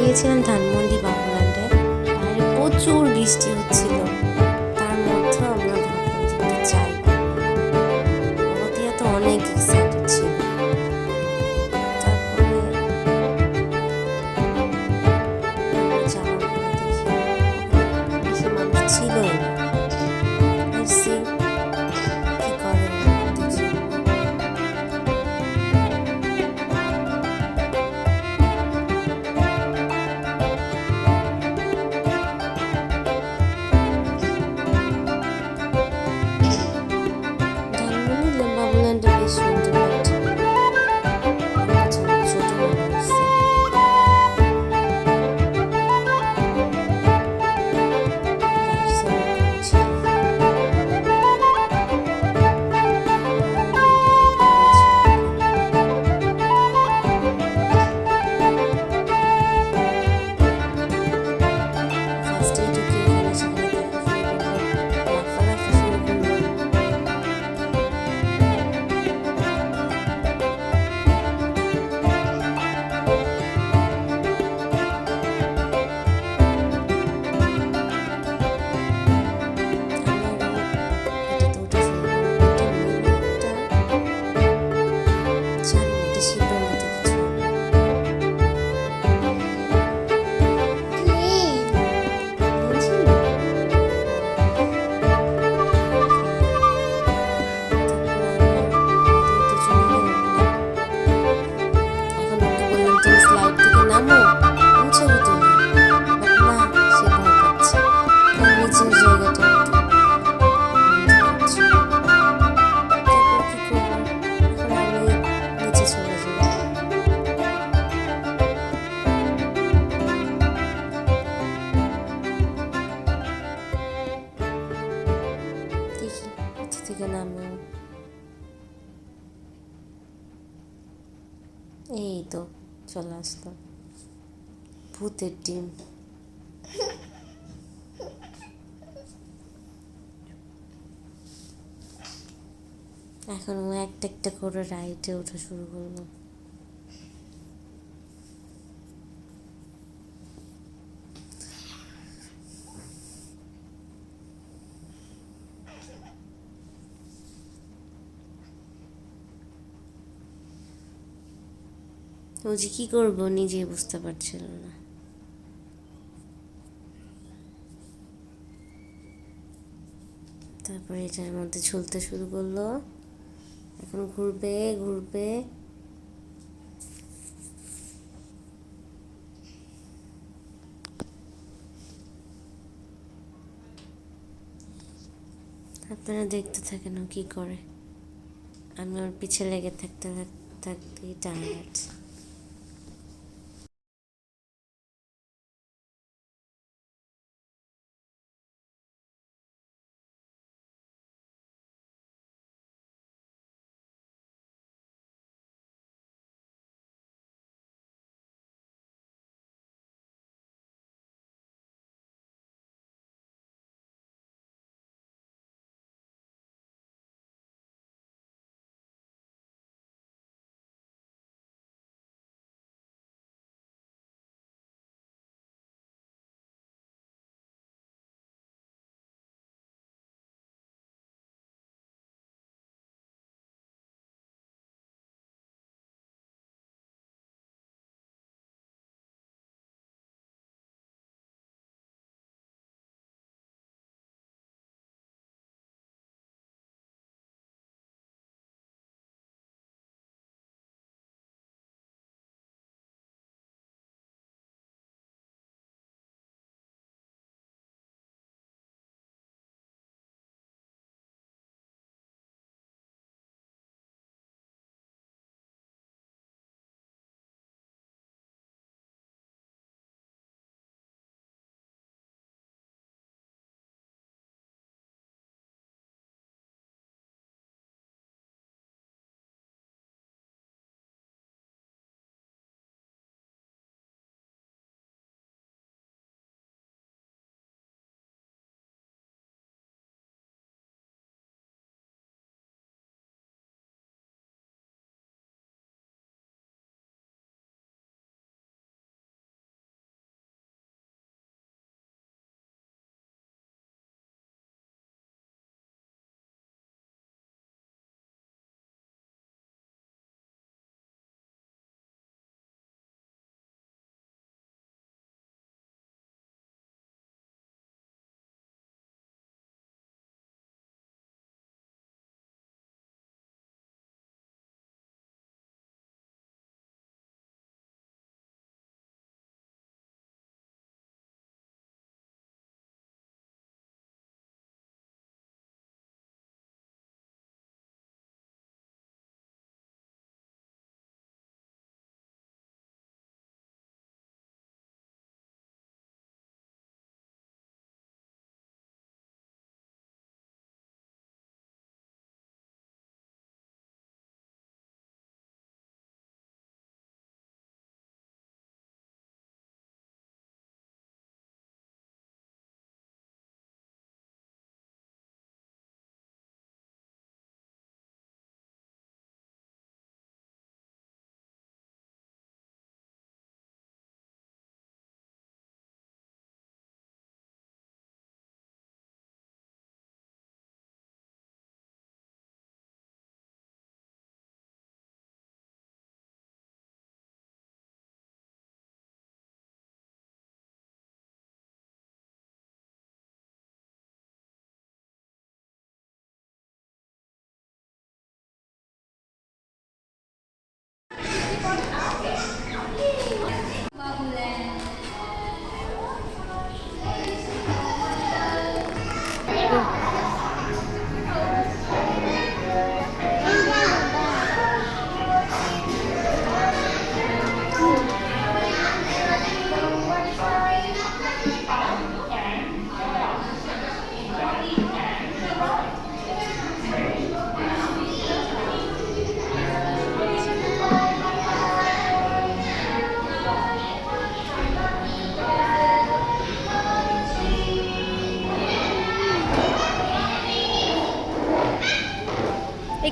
গিয়েছিলাম ধানমন্ডি বাবুল্যান্ডে, বাইরে প্রচুর বৃষ্টি হচ্ছিল। তার মধ্যেও আমরা ভাবলাম যে একটু যাই। অবতিয়া তো অনেক এক্সাইটেড ছিল। তারপরে আমরা যাওয়ার পরে দেখি ওখানে বেশি মানুষ ছিলই না। Let's see কি করে দেখি। ধানমন্ডি বাবুল্যান্ডে বেশ সুন্দর, বাট আমার কাছে অনেক ছোট মনে হচ্ছে। Lights অনেক কম ছিল। ফার্স্টে ঢুকে এখানে সেখানে দেখা শুরু করলাম, লাফালাফি শুরু করলাম। আমি আরো এটাতে উঠে শুরু করলাম। এটা মেবি একটা জানি না, এটা শিপের মতো কিছু। প্লেন ছিল? তারপর আমরা উঠতে চলে গেলাম। এখন ওকে বললাম তুমি স্লাইড থেকে নামো, আমি ছবি তুলি। বাট না, সে ভয় পাচ্ছে, কারণ নিচের জায়গাটা একটু অন্ধকার ছিল। তারপর কি করবো, এখন আমি নিচে চলে যাবো। দেখি কোথা থেকে নামে। এই তো চলে আসলো ভূতের ডিম। এখন ও একটা একটা করে রাইডে ওঠা শুরু করলো। ও যে কি করবো নিজেই বুঝতে পারছিল না। তারপরে এটার মধ্যে ঝুলতে শুরু করলো। এখন ঘুরবে ঘুরবে। আপনারা দেখতে থাকেন ও কি করে। আমি ওর পিছে লেগে থাকতে থাকতেই টায়ার্ড।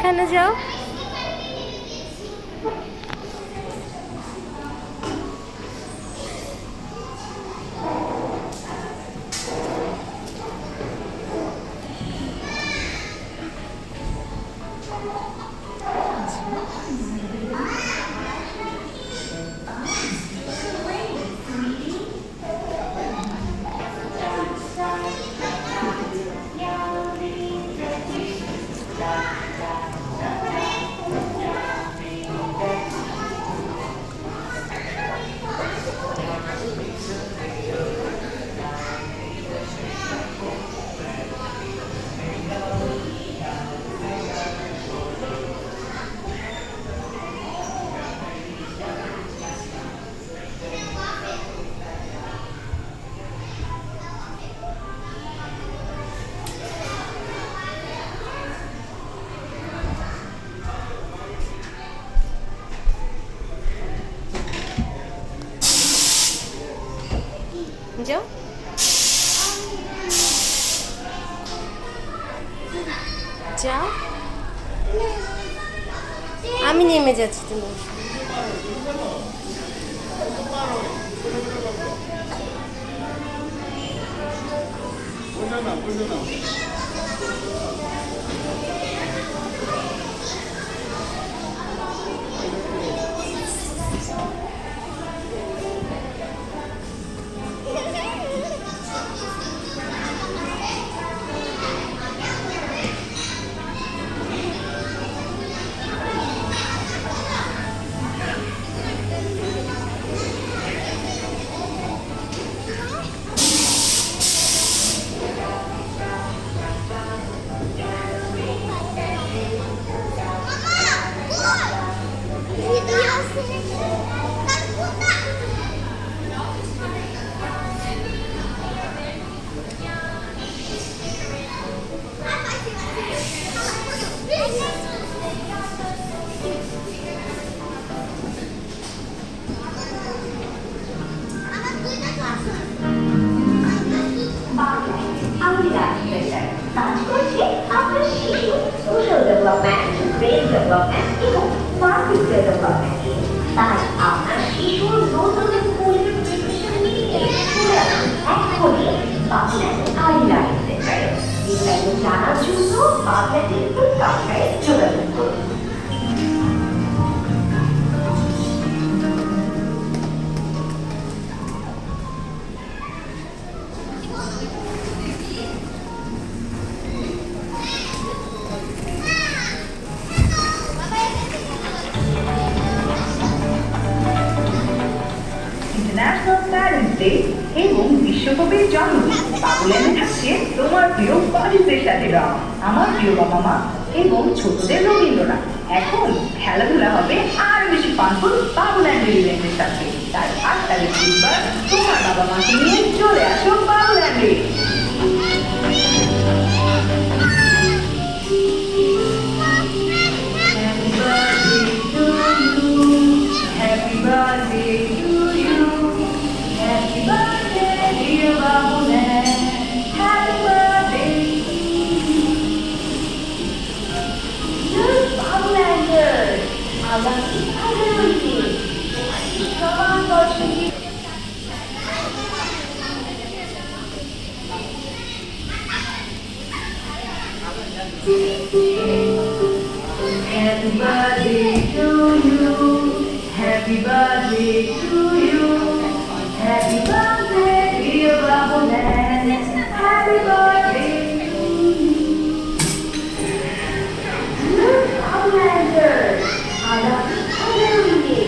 এখানে যাও। যাও। যাও, আমি নেমে যাচ্ছি, তুমি সোশ্যাল ডেভেলপমেন্ট, ব্রেন ডেভেলপমেন্ট এবং মানসিক ডেভেলপমেন্ট নিয়ে। তাই আপনার শিশুর নতুন স্কুলের প্রিপারেশন নিতে চলে আসুন এখনই বাবুল্যান্ড আর্লি লার্নিং সেন্টারে। বিস্তারিত জানার জন্য বাবুল্যান্ডের কাউন্টারে যোগাযোগ করুন। ইন্টারন্যাশনাল প্যারেন্টস ডে এবং বিশ্বকবির জন্মদিন বাবুল্যান্ডে থাকছে তোমার প্রিয় বাড়িদের সাথে রং, আমার প্রিয় বাবা মা এবং ছোটদের রবীন্দ্রনাথ। এখন খেলাধুলা হবে আরো বেশি ফানফুল বাবুল্যান্ডের ইভেন্টের সাথে। তাই 8 তারিখ বুধবার তোমার বাবা মাকে নিয়ে চলে আসো বাবুল্যান্ডে। Happy birthday to you. Happy birthday, dear Babuland. Happy birthday to you. Dear Babulanders, Allah Almighty, সবার দর্শকদের Happy birthday to you. Happy birthday to you. Happy birthday, dear Babuland. Happy birthday to you. Dear Babulanders, Allah Almighty,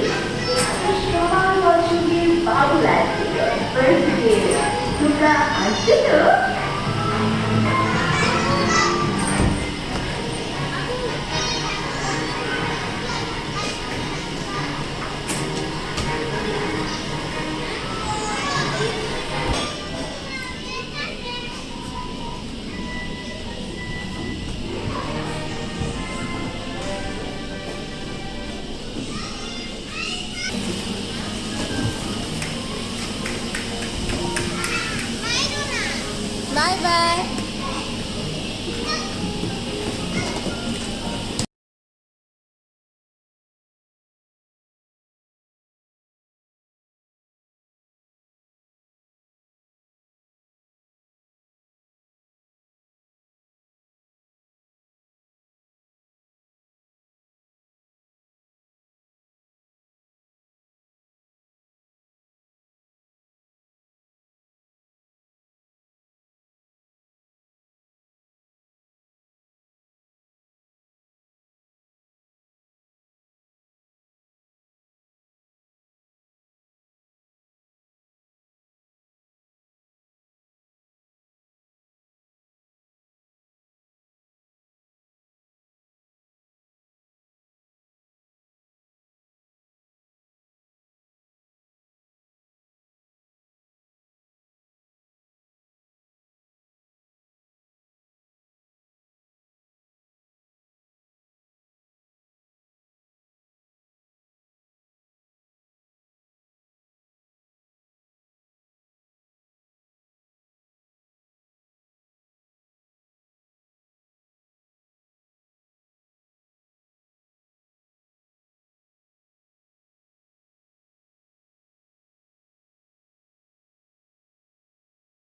সবার দর্শকদের Babuland birthday. তোমরা আসছো তো? Bye bye.